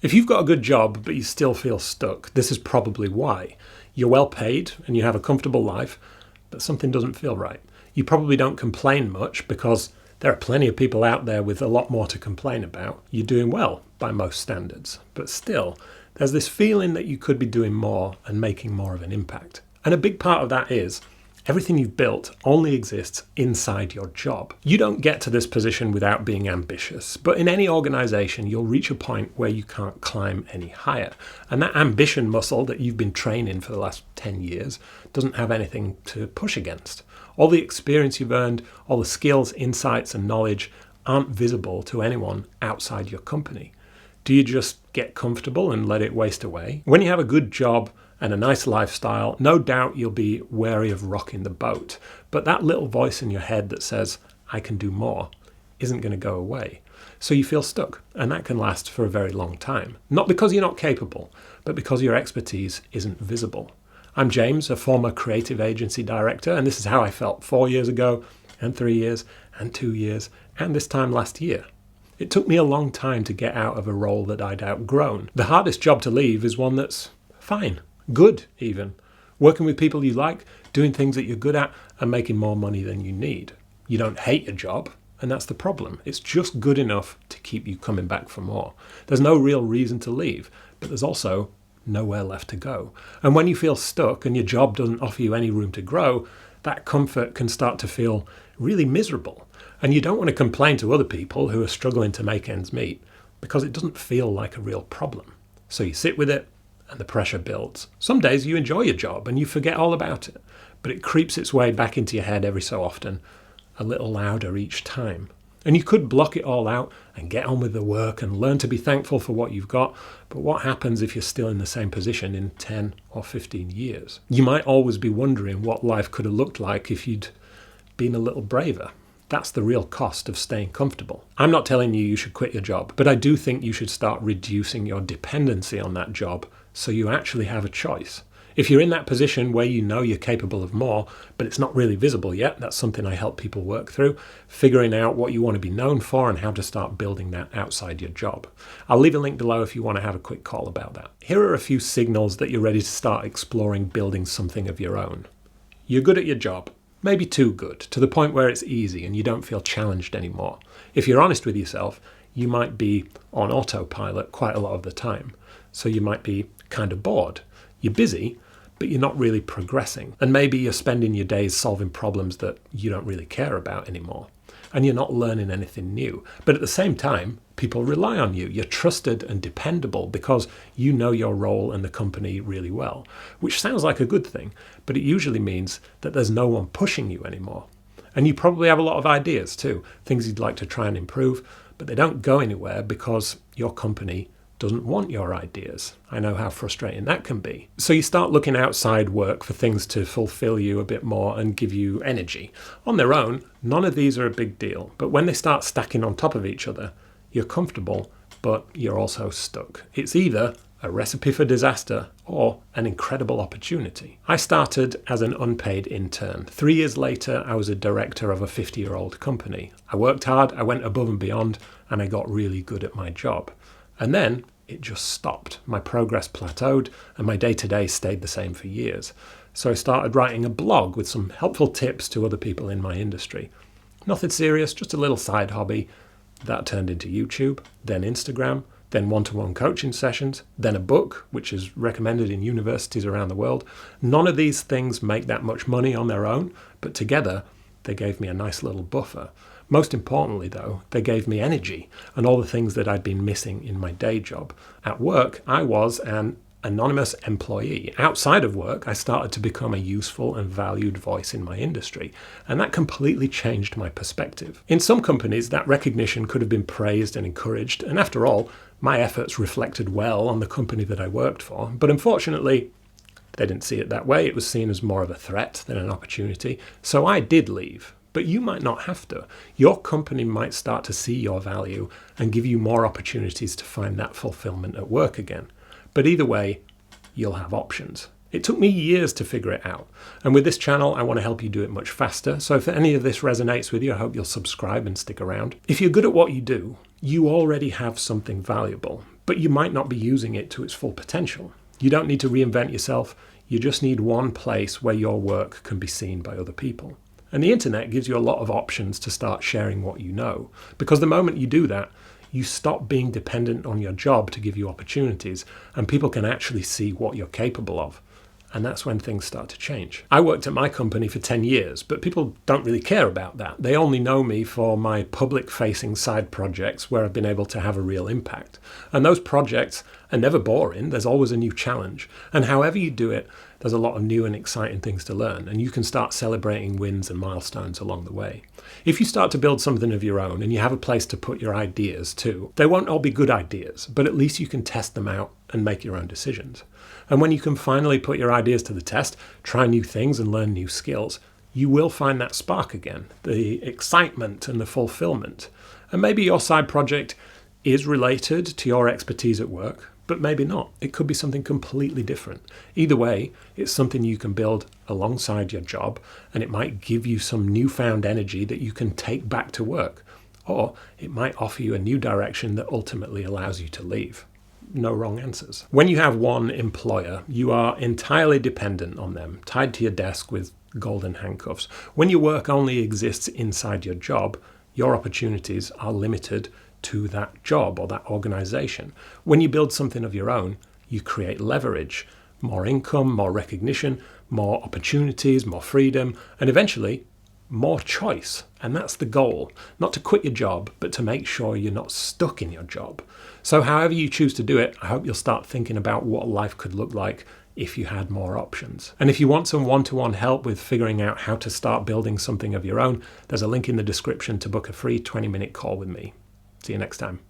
If you've got a good job but you still feel stuck, this is probably why. You're well paid and you have a comfortable life, but something doesn't feel right. You probably don't complain much because there are plenty of people out there with a lot more to complain about. You're doing well by most standards, but still, there's this feeling that you could be doing more and making more of an impact. And a big part of that is everything you've built only exists inside your job. You don't get to this position without being ambitious, but in any organization, you'll reach a point where you can't climb any higher. And that ambition muscle that you've been training for the last 10 years doesn't have anything to push against. All the experience you've earned, all the skills, insights, and knowledge aren't visible to anyone outside your company. Do you just get comfortable and let it waste away? When you have a good job and a nice lifestyle, no doubt you'll be wary of rocking the boat. But that little voice in your head that says, I can do more, isn't going to go away. So you feel stuck, and that can last for a very long time. Not because you're not capable, but because your expertise isn't visible. I'm James, a former creative agency director, and this is how I felt 4 years ago, and 3 years, and 2 years, and this time last year. It took me a long time to get out of a role that I'd outgrown. The hardest job to leave is one that's fine, good even. Working with people you like, doing things that you're good at, and making more money than you need. You don't hate your job, and that's the problem. It's just good enough to keep you coming back for more. There's no real reason to leave, but there's also nowhere left to go. And when you feel stuck and your job doesn't offer you any room to grow, that comfort can start to feel really miserable. And you don't want to complain to other people who are struggling to make ends meet because it doesn't feel like a real problem. So you sit with it and the pressure builds. Some days you enjoy your job and you forget all about it, but it creeps its way back into your head every so often, a little louder each time. And you could block it all out and get on with the work and learn to be thankful for what you've got. But what happens if you're still in the same position in 10 or 15 years? You might always be wondering what life could have looked like if you'd been a little braver. That's the real cost of staying comfortable. I'm not telling you should quit your job, but I do think you should start reducing your dependency on that job so you actually have a choice. If you're in that position where you know you're capable of more, but it's not really visible yet, that's something I help people work through, figuring out what you want to be known for and how to start building that outside your job. I'll leave a link below if you want to have a quick call about that. Here are a few signals that you're ready to start exploring building something of your own. You're good at your job, maybe too good, to the point where it's easy and you don't feel challenged anymore. If you're honest with yourself, you might be on autopilot quite a lot of the time. So you might be kind of bored. You're busy, but you're not really progressing. And maybe you're spending your days solving problems that you don't really care about anymore. And you're not learning anything new. But at the same time, people rely on you. You're trusted and dependable because you know your role in the company really well, which sounds like a good thing, but it usually means that there's no one pushing you anymore. And you probably have a lot of ideas too, things you'd like to try and improve, but they don't go anywhere because your company doesn't want your ideas. I know how frustrating that can be. So you start looking outside work for things to fulfill you a bit more and give you energy. On their own, none of these are a big deal, but when they start stacking on top of each other, you're comfortable, but you're also stuck. It's either a recipe for disaster or an incredible opportunity. I started as an unpaid intern. 3 years later, I was a director of a 50-year-old company. I worked hard, I went above and beyond, and I got really good at my job. And then it just stopped. My progress plateaued and my day-to-day stayed the same for years. So I started writing a blog with some helpful tips to other people in my industry. Nothing serious, just a little side hobby. That turned into YouTube, then Instagram, then one-to-one coaching sessions, then a book, which is recommended in universities around the world. None of these things make that much money on their own, but together they gave me a nice little buffer. Most importantly, though, they gave me energy and all the things that I'd been missing in my day job. At work, I was an anonymous employee. Outside of work, I started to become a useful and valued voice in my industry, and that completely changed my perspective. In some companies, that recognition could have been praised and encouraged, and after all, my efforts reflected well on the company that I worked for, but unfortunately, they didn't see it that way. It was seen as more of a threat than an opportunity, so I did leave. But you might not have to. Your company might start to see your value and give you more opportunities to find that fulfillment at work again. But either way, you'll have options. It took me years to figure it out. And with this channel, I want to help you do it much faster. So if any of this resonates with you, I hope you'll subscribe and stick around. If you're good at what you do, you already have something valuable. but you might not be using it to its full potential. You don't need to reinvent yourself. You just need one place where your work can be seen by other people. And the internet gives you a lot of options to start sharing what you know, because the moment you do that, you stop being dependent on your job to give you opportunities, and people can actually see what you're capable of. And that's when things start to change. I worked at my company for 10 years, but people don't really care about that. They only know me for my public-facing side projects where I've been able to have a real impact. And those projects are never boring. There's always a new challenge. And however you do it, there's a lot of new and exciting things to learn. And you can start celebrating wins and milestones along the way. If you start to build something of your own and you have a place to put your ideas too, they won't all be good ideas, but at least you can test them out and make your own decisions. And when you can finally put your ideas to the test, try new things and learn new skills, you will find that spark again, the excitement and the fulfillment. And maybe your side project is related to your expertise at work, but maybe not. It could be something completely different. Either way, it's something you can build alongside your job, and it might give you some newfound energy that you can take back to work. Or it might offer you a new direction that ultimately allows you to leave. No wrong answers. When you have one employer, you are entirely dependent on them, tied to your desk with golden handcuffs. When your work only exists inside your job, your opportunities are limited to that job or that organization. When you build something of your own, you create leverage, more income, more recognition, more opportunities, more freedom, and eventually more choice. And that's the goal, not to quit your job, but to make sure you're not stuck in your job. So however you choose to do it, I hope you'll start thinking about what life could look like if you had more options. And if you want some one-to-one help with figuring out how to start building something of your own, there's a link in the description to book a free 20-minute call with me. See you next time.